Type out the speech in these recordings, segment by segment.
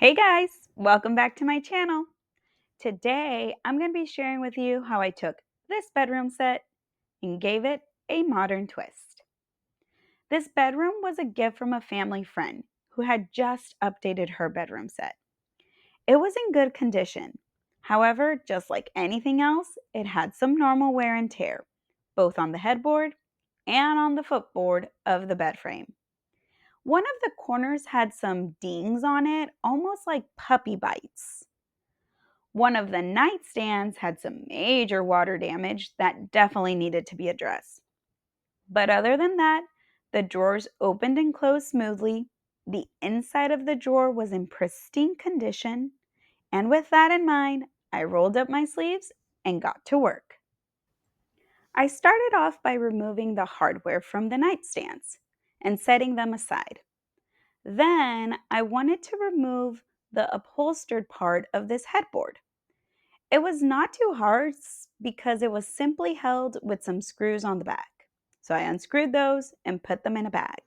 Hey guys, welcome back to my channel. Today, I'm going to be sharing with you how I took this bedroom set and gave it a modern twist. This bedroom was a gift from a family friend who had just updated her bedroom set. It was in good condition. However, just like anything else, it had some normal wear and tear, both on the headboard and on the footboard of the bed frame. One of the corners had some dings on it, almost like puppy bites. One of the nightstands had some major water damage that definitely needed to be addressed. But other than that, the drawers opened and closed smoothly. The inside of the drawer was in pristine condition. And with that in mind, I rolled up my sleeves and got to work. I started off by removing the hardware from the nightstands and setting them aside. Then I wanted to remove the upholstered part of this headboard. It was not too hard because it was simply held with some screws on the back. So I unscrewed those and put them in a bag.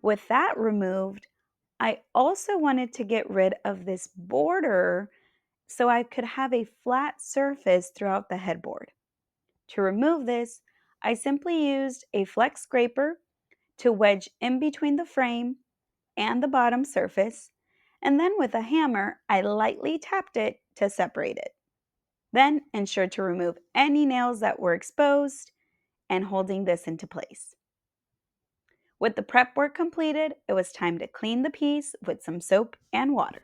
With that removed, I also wanted to get rid of this border so I could have a flat surface throughout the headboard. To remove this, I simply used a flex scraper to wedge in between the frame and the bottom surface, and then with a hammer, I lightly tapped it to separate it. Then ensure to remove any nails that were exposed and holding this into place. With the prep work completed, it was time to clean the piece with some soap and water.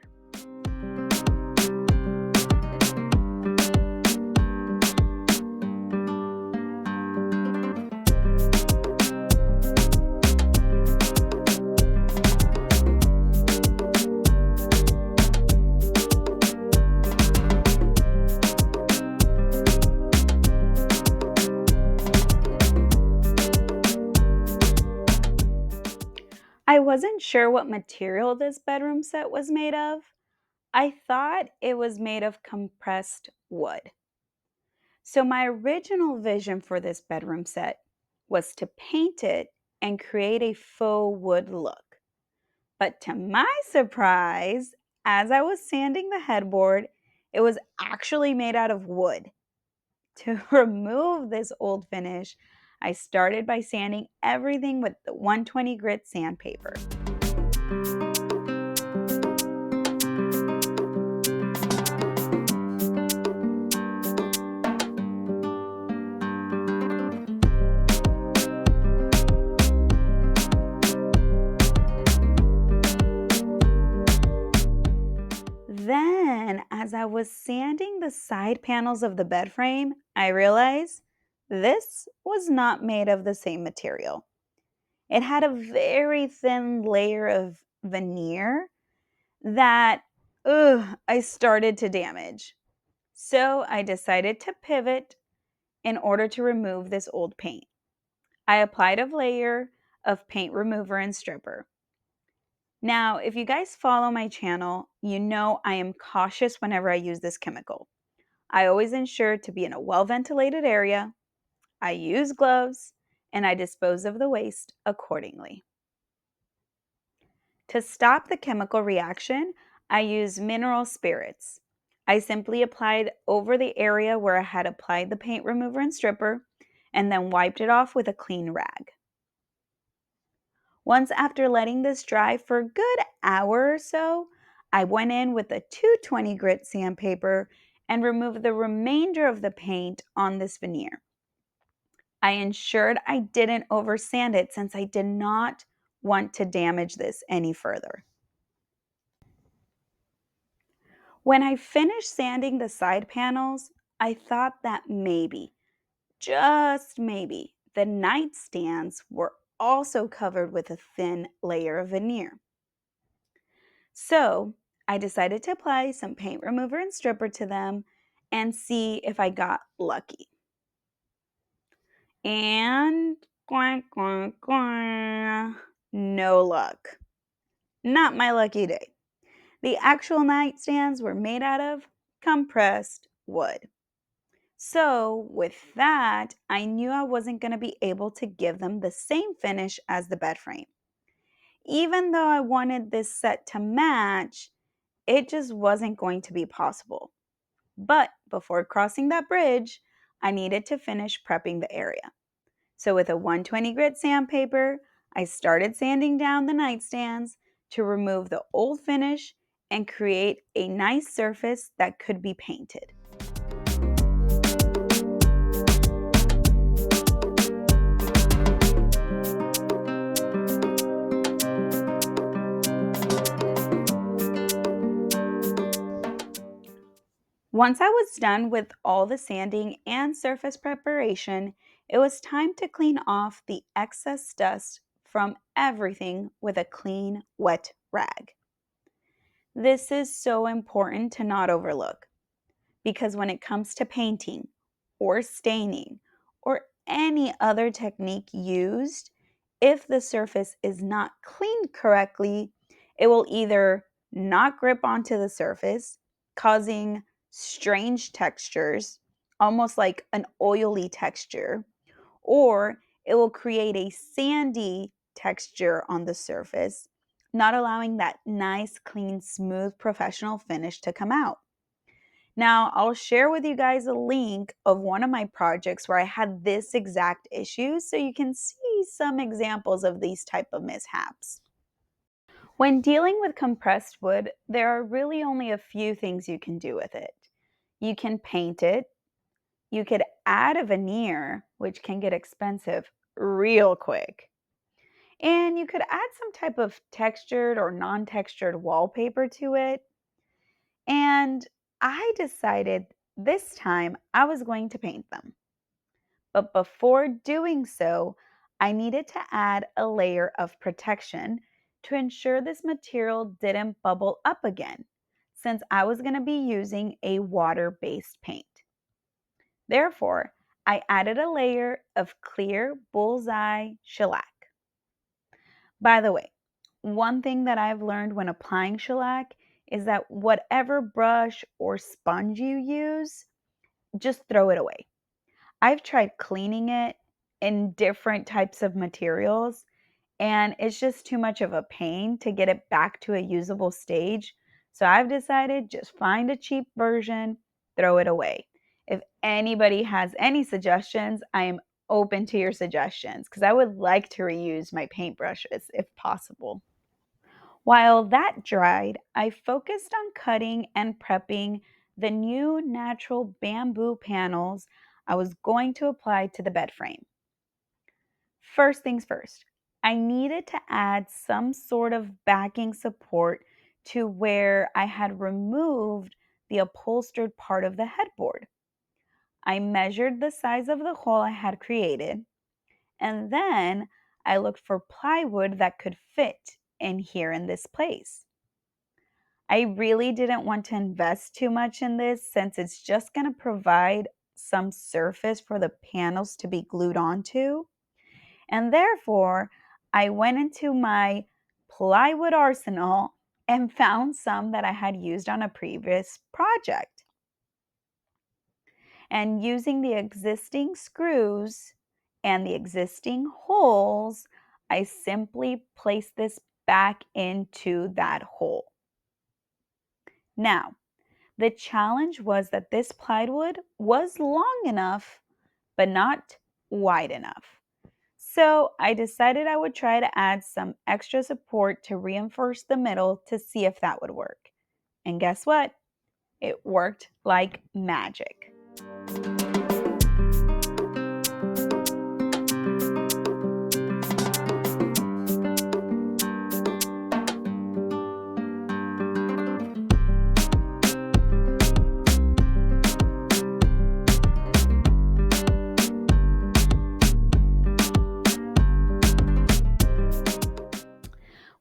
I wasn't sure what material this bedroom set was made of. I thought it was made of compressed wood. So my original vision for this bedroom set was to paint it and create a faux wood look. But to my surprise, as I was sanding the headboard, it was actually made out of wood. To remove this old finish, I started by sanding everything with the 120 grit sandpaper. Then, as I was sanding the side panels of the bed frame, I realized this was not made of the same material. It had a very thin layer of veneer that I started to damage. So I decided to pivot in order to remove this old paint. I applied a layer of paint remover and stripper. Now, if you guys follow my channel, you know I am cautious whenever I use this chemical. I always ensure to be in a well-ventilated area, I use gloves, and I dispose of the waste accordingly. To stop the chemical reaction, I use mineral spirits. I simply applied over the area where I had applied the paint remover and stripper, and then wiped it off with a clean rag. Once after letting this dry for a good hour or so, I went in with a 220 grit sandpaper and removed the remainder of the paint on this veneer. I ensured I didn't oversand it since I did not want to damage this any further. When I finished sanding the side panels, I thought that maybe, just maybe, the nightstands were also covered with a thin layer of veneer. So I decided to apply some paint remover and stripper to them and see if I got lucky. And quack, quack, quack, no luck. Not my lucky day. The actual nightstands were made out of compressed wood. So with that, I knew I wasn't going to be able to give them the same finish as the bed frame. Even though I wanted this set to match, it just wasn't going to be possible. But before crossing that bridge, I needed to finish prepping the area. So with a 120 grit sandpaper, I started sanding down the nightstands to remove the old finish and create a nice surface that could be painted. Once I was done with all the sanding and surface preparation, it was time to clean off the excess dust from everything with a clean, wet rag. This is so important to not overlook because when it comes to painting or staining or any other technique used, if the surface is not cleaned correctly, it will either not grip onto the surface, causing strange textures, almost like an oily texture, or it will create a sandy texture on the surface, not allowing that nice, clean, smooth, professional finish to come out. Now, I'll share with you guys a link of one of my projects where I had this exact issue so you can see some examples of these type of mishaps. When dealing with compressed wood, there are really only a few things you can do with it. You can paint it, you could add a veneer, which can get expensive real quick, and you could add some type of textured or non-textured wallpaper to it. And I decided this time I was going to paint them. But before doing so, I needed to add a layer of protection to ensure this material didn't bubble up again, since I was going to be using a water-based paint. Therefore, I added a layer of clear bullseye shellac. By the way, one thing that I've learned when applying shellac is that whatever brush or sponge you use, just throw it away. I've tried cleaning it in different types of materials, and it's just too much of a pain to get it back to a usable stage. So I've decided just find a cheap version, throw it away. If anybody has any suggestions, I am open to your suggestions because I would like to reuse my paintbrushes if possible. While that dried, I focused on cutting and prepping the new natural bamboo panels I was going to apply to the bed frame. First things first, I needed to add some sort of backing support to where I had removed the upholstered part of the headboard. I measured the size of the hole I had created, and then I looked for plywood that could fit in here in this place. I really didn't want to invest too much in this since it's just going to provide some surface for the panels to be glued onto. And therefore, I went into my plywood arsenal and found some that I had used on a previous project. And using the existing screws and the existing holes, I simply placed this back into that hole. Now, the challenge was that this plywood was long enough, but not wide enough. So I decided I would try to add some extra support to reinforce the middle to see if that would work. And guess what? It worked like magic.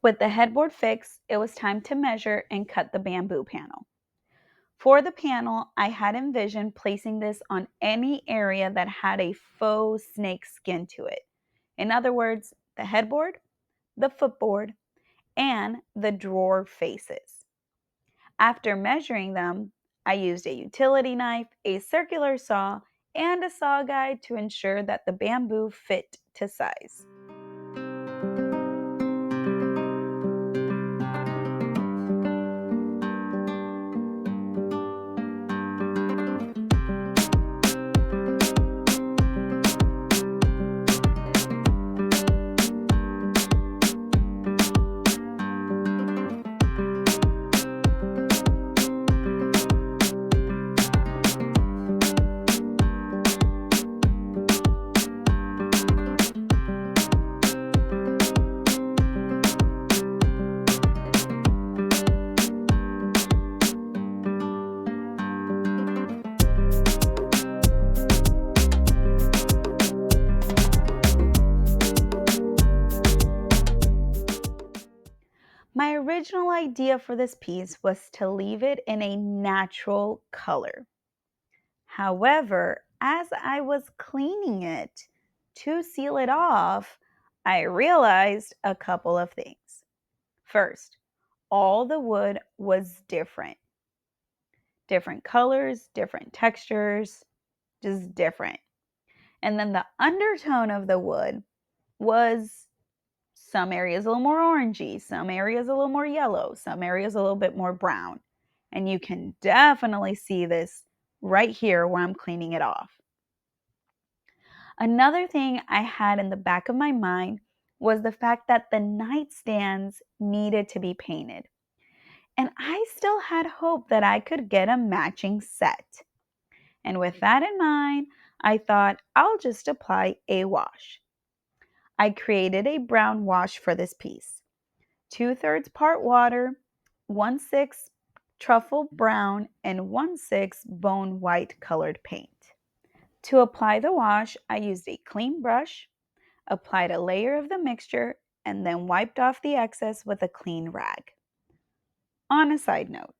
With the headboard fixed, it was time to measure and cut the bamboo panel. For the panel, I had envisioned placing this on any area that had a faux snake skin to it. In other words, the headboard, the footboard, and the drawer faces. After measuring them, I used a utility knife, a circular saw, and a saw guide to ensure that the bamboo fit to size. My original idea for this piece was to leave it in a natural color. However, as I was cleaning it to seal it off, I realized a couple of things. First, all the wood was different. Different colors, different textures, just different. And then the undertone of the wood was some areas a little more orangey, some areas a little more yellow, some areas a little bit more brown. And you can definitely see this right here where I'm cleaning it off. Another thing I had in the back of my mind was the fact that the nightstands needed to be painted. And I still had hope that I could get a matching set. And with that in mind, I thought I'll just apply a wash. I created a brown wash for this piece. 2/3 part water, 1/6 truffle brown, and 1/6 bone white colored paint. To apply the wash, I used a clean brush, applied a layer of the mixture, and then wiped off the excess with a clean rag. On a side note,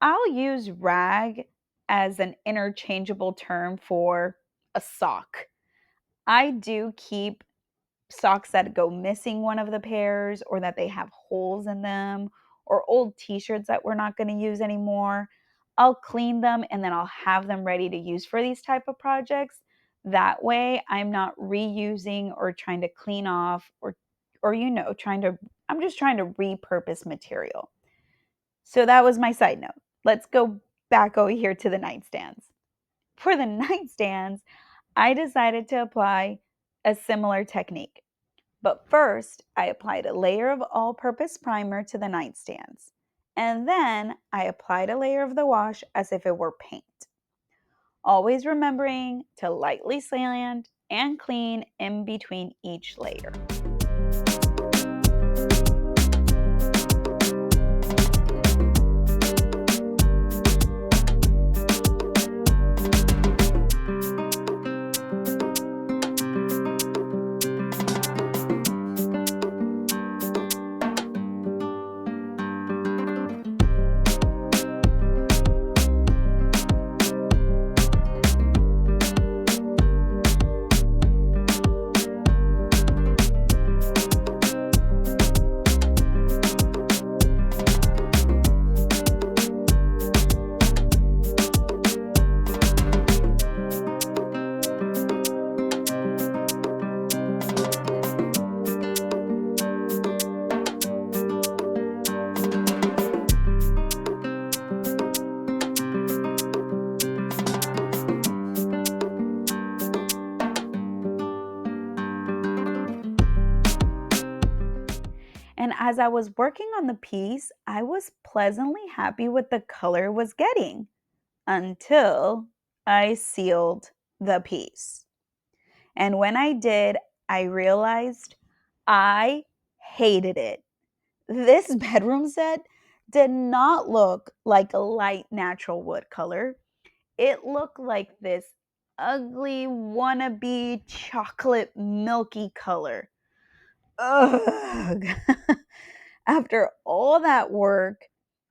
I'll use rag as an interchangeable term for a sock. I do keep socks that go missing one of the pairs or that they have holes in them or old t-shirts that we're not going to use anymore. I'll clean them and then I'll have them ready to use for these type of projects. That way I'm not reusing or trying to clean off or I'm just trying to repurpose material. So that was my side note. Let's go back over here to the nightstands. For the nightstands, I decided to apply a similar technique. But first, I applied a layer of all-purpose primer to the nightstands. And then I applied a layer of the wash as if it were paint. Always remembering to lightly sand and clean in between each layer. And as I was working on the piece, I was pleasantly happy with the color it was getting until I sealed the piece. And when I did, I realized I hated it. This bedroom set did not look like a light natural wood color. It looked like this ugly wannabe chocolate milky color. Ugh. After all that work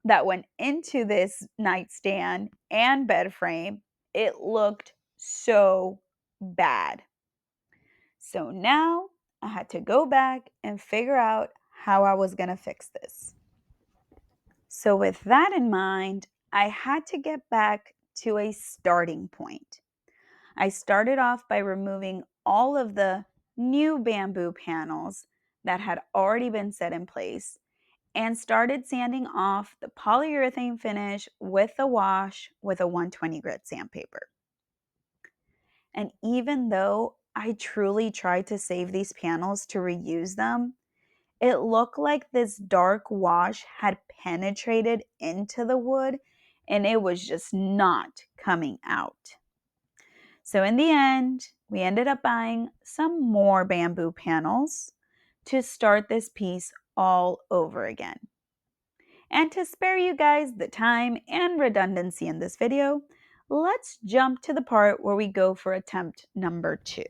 that went into this nightstand and bed frame, it looked so bad. So now I had to go back and figure out how I was going to fix this. So with that in mind, I had to get back to a starting point. I started off by removing all of the new bamboo panels that had already been set in place and started sanding off the polyurethane finish with the wash with a 120 grit sandpaper. And even though I truly tried to save these panels to reuse them, it looked like this dark wash had penetrated into the wood and it was just not coming out. So in the end, we ended up buying some more bamboo panels to start this piece all over again. And to spare you guys the time and redundancy in this video, let's jump to the part where we go for attempt number 2.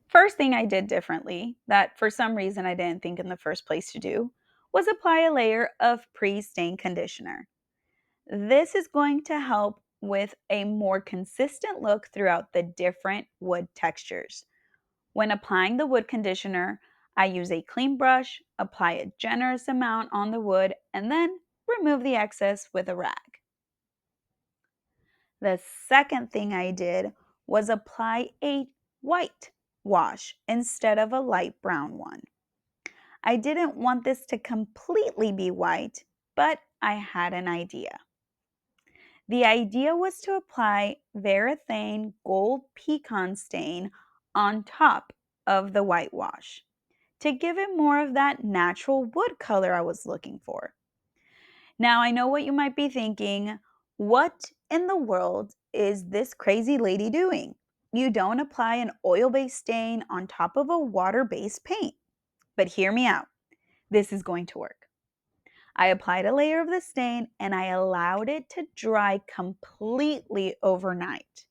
First thing I did differently, that for some reason I didn't think in the first place to do, was apply a layer of pre-stain conditioner. This is going to help with a more consistent look throughout the different wood textures. When applying the wood conditioner, I use a clean brush, apply a generous amount on the wood, and then remove the excess with a rag. The second thing I did was apply a white wash instead of a light brown one. I didn't want this to completely be white, but I had an idea. The idea was to apply Varathane Gold Pecan stain on top of the whitewash to give it more of that natural wood color I was looking for. Now, I know what you might be thinking. What in the world is this crazy lady doing? You don't apply an oil-based stain on top of a water-based paint. But hear me out. This is going to work. I applied a layer of the stain and I allowed it to dry completely overnight.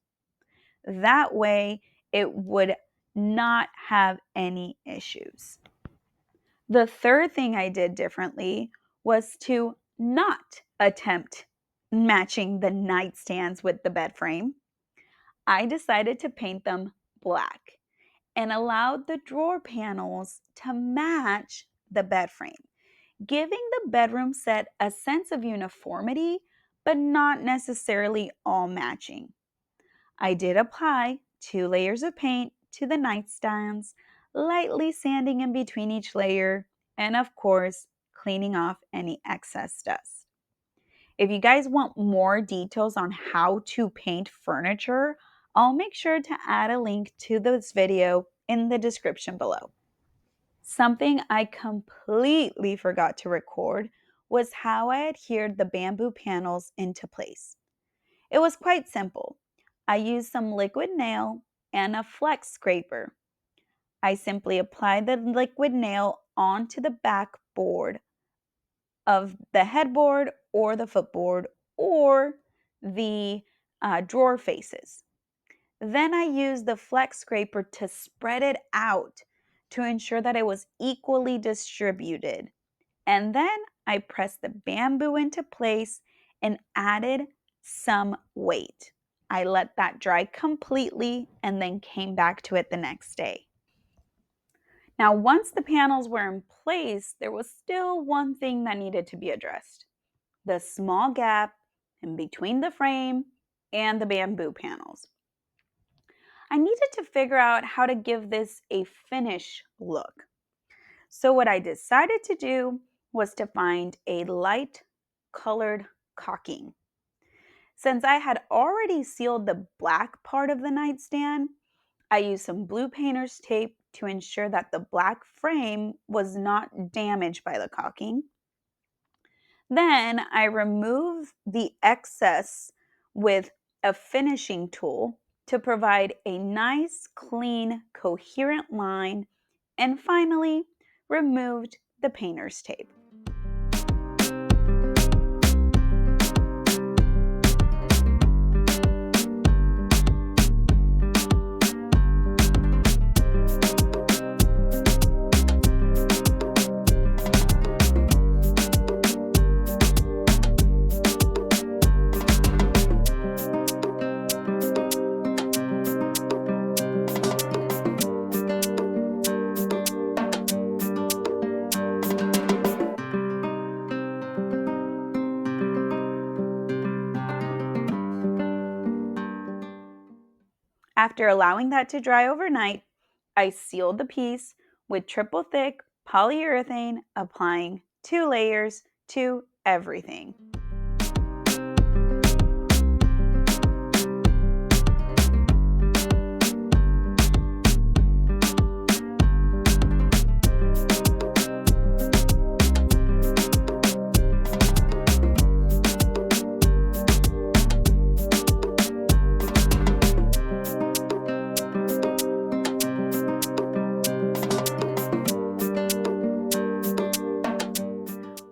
That way, it would not have any issues. The third thing I did differently was to not attempt matching the nightstands with the bed frame. I decided to paint them black and allowed the drawer panels to match the bed frame, giving the bedroom set a sense of uniformity, but not necessarily all matching. I did apply 2 layers of paint to the nightstands, lightly sanding in between each layer, and of course, cleaning off any excess dust. If you guys want more details on how to paint furniture, I'll make sure to add a link to this video in the description below. Something I completely forgot to record was how I adhered the bamboo panels into place. It was quite simple. I used some liquid nail and a flex scraper. I simply applied the liquid nail onto the backboard of the headboard or the footboard or the drawer faces. Then I used the flex scraper to spread it out to ensure that it was equally distributed. And then I pressed the bamboo into place and added some weight. I let that dry completely and then came back to it the next day. Now, once the panels were in place, there was still one thing that needed to be addressed: the small gap in between the frame and the bamboo panels. I needed to figure out how to give this a finish look. So what I decided to do was to find a light colored caulking. Since I had already sealed the black part of the nightstand, I used some blue painter's tape to ensure that the black frame was not damaged by the caulking. Then I removed the excess with a finishing tool to provide a nice, clean, coherent line, and finally removed the painter's tape. After allowing that to dry overnight, I sealed the piece with triple thick polyurethane, applying 2 layers to everything.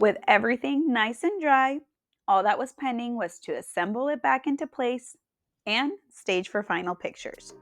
With everything nice and dry, all that was pending was to assemble it back into place and stage for final pictures.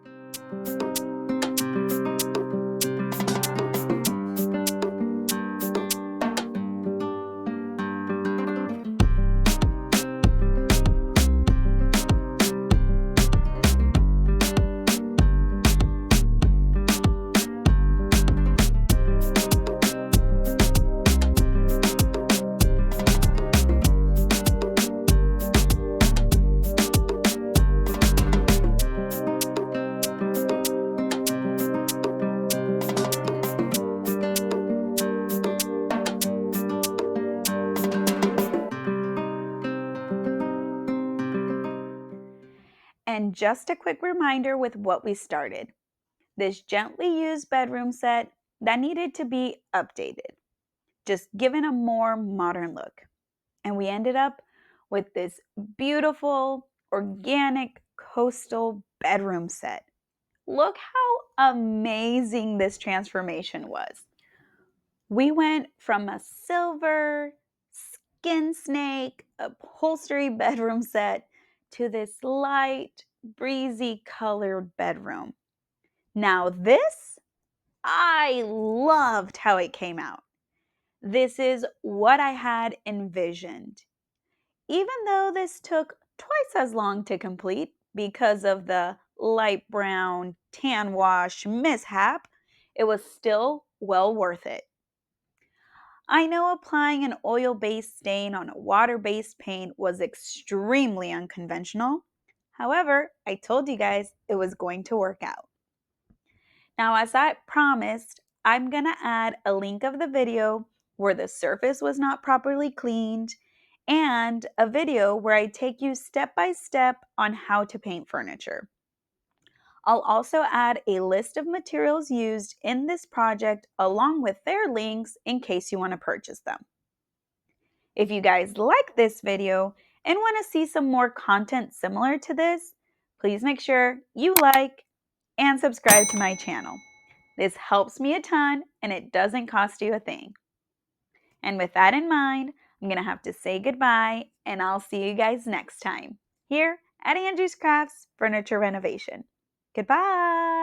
And just a quick reminder with what we started. This gently used bedroom set that needed to be updated, just given a more modern look. And we ended up with this beautiful, organic, coastal bedroom set. Look how amazing this transformation was. We went from a silver, skin snake, upholstery bedroom set to this light, breezy colored bedroom. Now this, I loved how it came out. This is what I had envisioned. Even though this took twice as long to complete because of the light brown tan wash mishap, it was still well worth it. I know applying an oil-based stain on a water-based paint was extremely unconventional. However, I told you guys it was going to work out. Now, as I promised, I'm going to add a link of the video where the surface was not properly cleaned and a video where I take you step by step on how to paint furniture. I'll also add a list of materials used in this project along with their links in case you want to purchase them. If you guys like this video and want to see some more content similar to this, please make sure you like and subscribe to my channel. This helps me a ton and it doesn't cost you a thing. And with that in mind, I'm going to have to say goodbye and I'll see you guys next time here at Angie's Crafts Furniture Renovation. Goodbye!